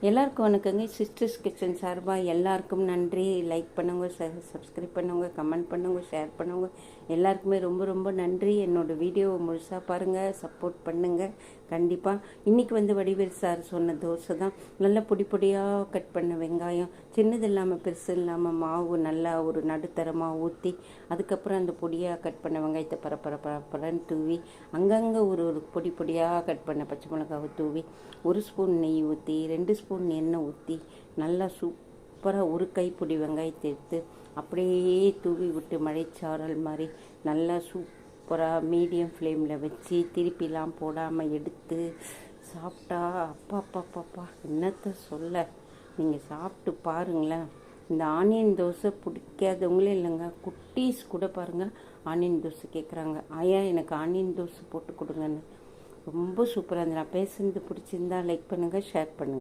எல்லாருக்கும் வணக்கங்க. Sisters kitchen சார்பாக எல்லாருக்கும் நன்றி. லைக் பண்ணுங்க, சப்ஸ்கிரைப் பண்ணுங்க, கமெண்ட் பண்ணுங்க, ஷேர் பண்ணுங்க. எல்லாருக்குமே ரொம்ப ரொம்ப நன்றி. என்னோடய வீடியோவை முழுசாக பாருங்கள், சப்போர்ட் பண்ணுங்கள். கண்டிப்பாக இன்றைக்கி வடிவேல் சார் சொன்ன தோசை தான். நல்லா பொடி பொடியாக கட் பண்ண வெங்காயம், சின்னது இல்லாமல் பெருசு இல்லாமல் மாவு நல்லா ஒரு நடுத்தரமாக ஊற்றி, அதுக்கப்புறம் அந்த பொடியாக கட் பண்ண வெங்காயத்தை பரப்பரன்னு தூவி, அங்கங்கே ஒரு ஒரு பொடி பொடியாக கட் பண்ண பச்சை மிளகாவை தூவி, 1 ஸ்பூன் நெய் ஊற்றி, 2 ஸ்பூன் எண்ணெய் ஊற்றி, நல்லா சூப்பராக ஒரு கைப்பிடி வெங்காயத்தை எடுத்து அப்படியே தூவி விட்டு மழைச்சாரல் மாதிரி நல்லா சூப்பராக மீடியம் ஃப்ளேமில் வச்சு திருப்பிலாம் போடாமல் எடுத்து சாப்பிட்டா அப்பா அப்பா அப்பாப்பா என்னத்தை சொல்ல. நீங்கள் சாப்பிட்டு பாருங்களேன். இந்த ஆனியன் தோசை பிடிக்காதவங்களே இல்லைங்க, குட்டீஸ் கூட பாருங்கள் ஆனியன் தோசை கேட்குறாங்க. ஆயா எனக்கு ஆனியன் தோசை போட்டு கொடுங்கன்னு. ரொம்ப சூப்பராக இருந்தது. நான் பேசுனது பிடிச்சிருந்தா லைக் பண்ணுங்கள், ஷேர் பண்ணுங்கள்.